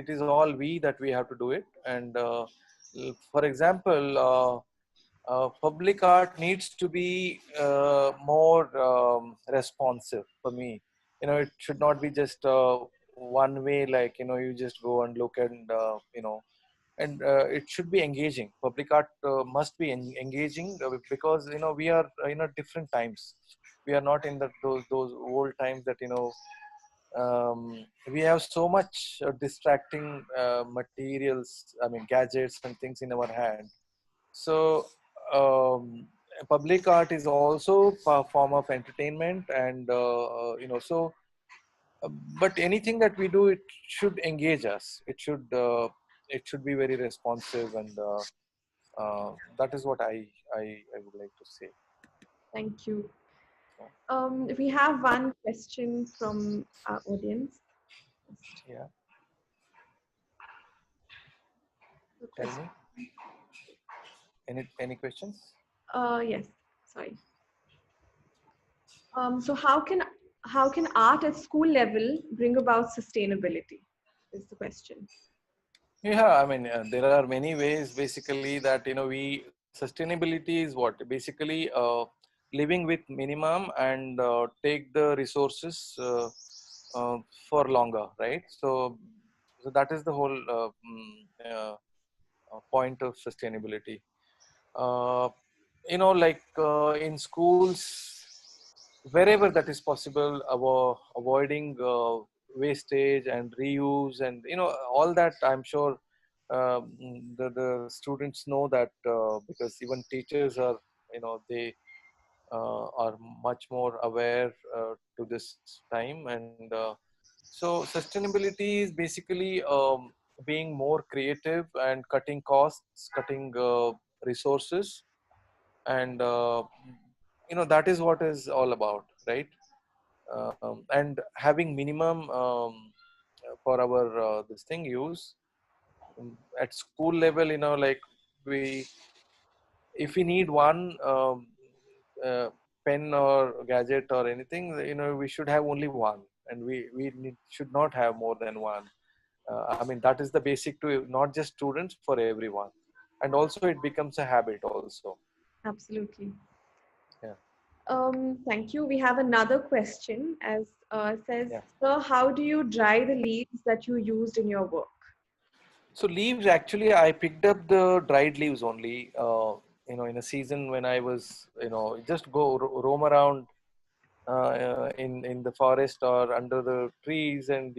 is all we that we have to do it. And for example, public art needs to be more responsive for me. It should not be just one way, like you just go and look and and it should be engaging. Public art must be engaging, because we are in a different times. We are not in those old times that we have so much distracting materials, I mean gadgets and things in our hand. So public art is also a form of entertainment, and so uh, but anything that we do, it should engage us. It should be very responsive, and that is what I would like to say. Thank you. We have one question from our audience. Just Yeah, a tell question. me, any questions? Yes, sorry. So how can art at school level bring about sustainability? Is the question. Yeah, I mean, there are many ways basically that we sustainability is what basically living with minimum, and take the resources for longer, right? So that is the whole point of sustainability. Uh, like in schools, wherever that is possible, avoiding wastage and reuse, and all that, I'm sure the students know that, because even teachers are, they are much more aware to this time. And so sustainability is basically being more creative and cutting costs, cutting resources, and that is what is all about, right? And having minimum for our this thing use. At school level, like we if we need one uh, pen or gadget or anything, we should have only one, and should not have more than one. I mean, that is the basic to not just students, for everyone. And also it becomes a habit also. Absolutely. Yeah, Thank you. We have another question as says, yeah. Sir, how do you dry the leaves that you used in your work? So leaves, actually, I picked up the dried leaves only. In a season when I was, just go roam around in the forest or under the trees, and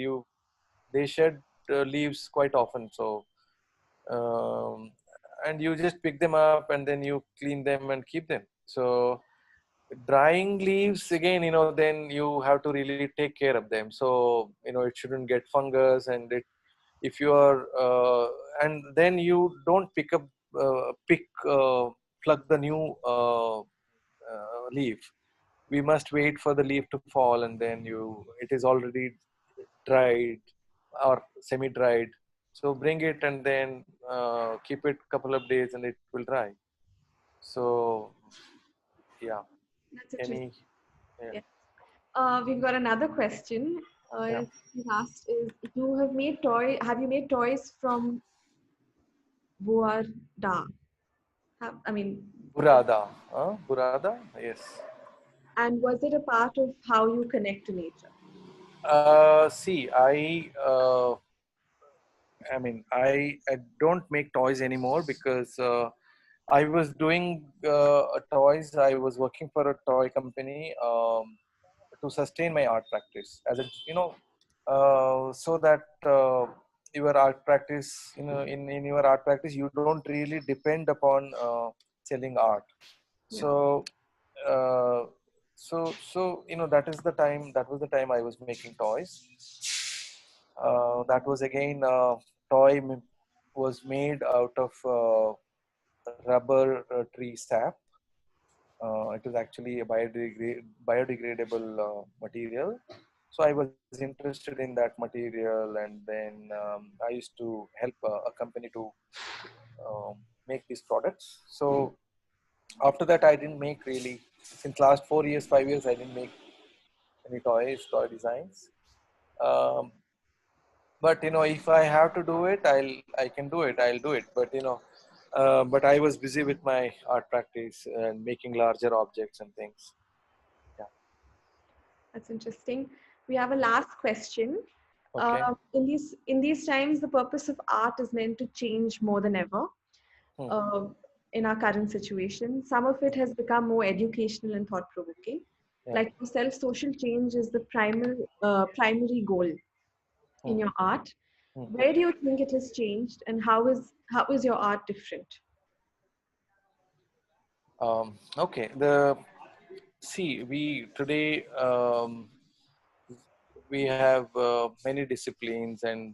they shed leaves quite often. So um, and you just pick them up, and then you clean them and keep them. So drying leaves, again, then you have to really take care of them. So it shouldn't get fungus, and if you are and then you don't pick plug the new leaf. We must wait for the leaf to fall, and then it is already dried or semi dried. So bring it, and then keep it couple of days, and it will dry. So yeah. That's interesting. Any Yeah, Yes. We've got another question. yeah. He's asked is have you made toys from Buarda? I mean, Burada, yes. and was it a part of how you connect to nature? See, I mean, I don't make toys anymore, because I was doing toys. I was working for a toy company to sustain my art practice, as a, so that your art practice, in your art practice, you don't really depend upon selling art. Yeah. So, uh, that is the time. That was the time I was making toys. That was again toy was made out of rubber tree sap. It is actually a biodegradable material. So I was interested in that material, and then I used to help a company to make these products. So after that, I didn't make really, since last 4 years, 5 years, I didn't make any toy designs. Um, but if I have to do it, I can do it. I'll do it. But I was busy with my art practice and making larger objects and things. Yeah. That's interesting. We have a last question. Okay. In these times, the purpose of art is meant to change more than ever. Hmm. Uh, in our current situation, some of it has become more educational and thought-provoking. Yeah. Like yourself, social change is the primary goal in Hmm. your art. Hmm. Where do you think it has changed, and how is your art different? Okay. We today we have many disciplines, and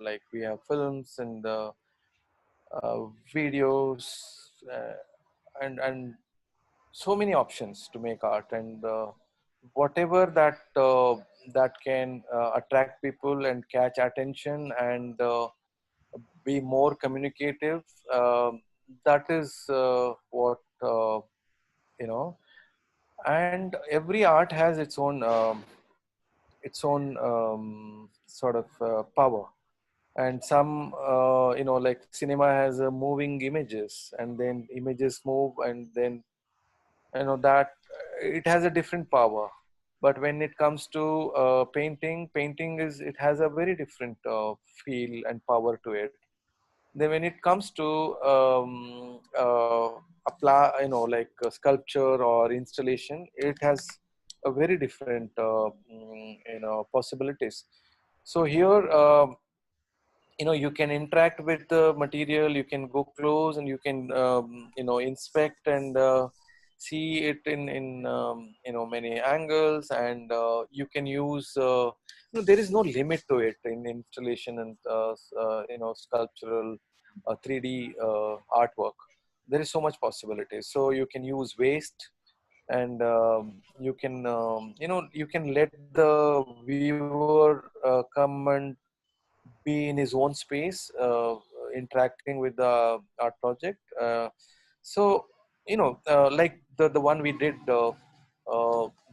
like we have films and videos, uh, and so many options to make art, and whatever that can attract people and catch attention and be more communicative. That is what you know and every art has its own sort of power. And some like cinema has moving images, and then images move, and then that it has a different power. But when it comes to painting is it has a very different feel and power to it. Then when it comes to apply, like sculpture or installation, it has a very different possibilities. So here, you can interact with the material, you can go close, and you can inspect and see it in many angles, and you can use there is no limit to it in installation and sculptural 3D artwork. There is so much possibility. So you can use waste, and you can let the viewer come and be in his own space, interacting with the art project. Like the one we did, uh,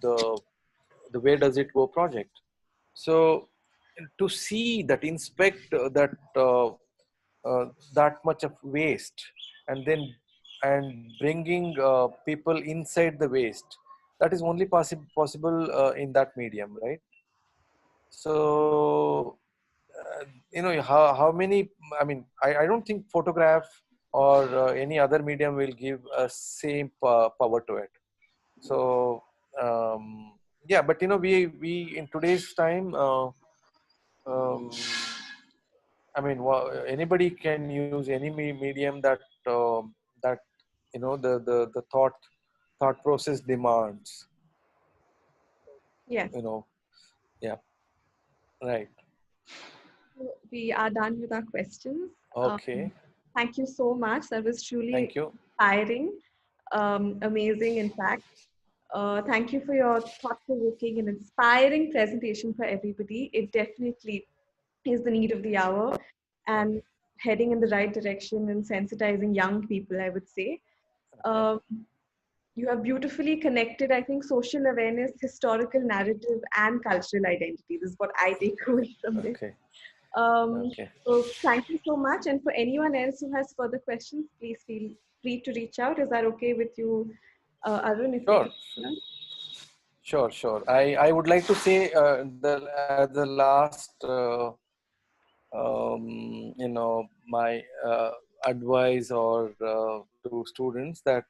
the the Where Does It Go project. So to see that, inspect that much of waste, and then and bringing people inside the waste, that is only possible in that medium, right? So how many, I don't think photograph or any other medium will give a same power to it. So yeah, but we in today's time, um, anybody can use any medium that that the thought process demands. Yes. you know yeah, right. We are done with our questions. Okay. Thank you so much. That was Thank truly you. inspiring, amazing, in fact. Thank you for your thought-provoking and inspiring presentation for everybody. It definitely is the need of the hour and heading in the right direction and sensitizing young people, I would say. Okay. Um, you have beautifully connected, I think, social awareness, historical narrative, and cultural identity. This is what I take away from this. Okay. Um, Okay. so thank you so much. And for anyone else who has further questions, please feel free to reach out. Is that okay with you, Arun? If Sure. you Sure. I would like to say the last my advice or to students that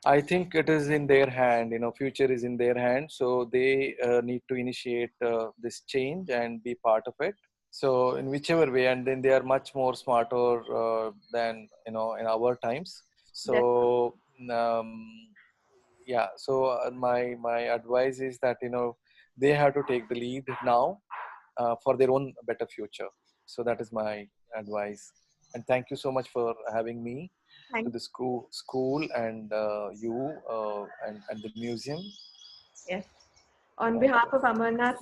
I think it is in their hand. Future is in their hand, so they need to initiate this change and be part of it. So in whichever way, and then they are much more smarter than in our times. So yeah, so my advice is that they have to take the lead now for their own better future. So that is my advice. And thank you so much for having me to Thank the school and you and the museum. Yes. On And behalf of Amarnath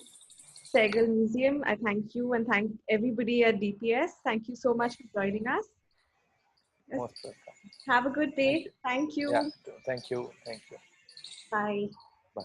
Sehgal Museum, I thank you and thank everybody at DPS. Thank you so much for joining us. Yes. most welcome. Have a good Thank day. you. Thank Yeah, you. thank you. Thank you. Bye. Bye.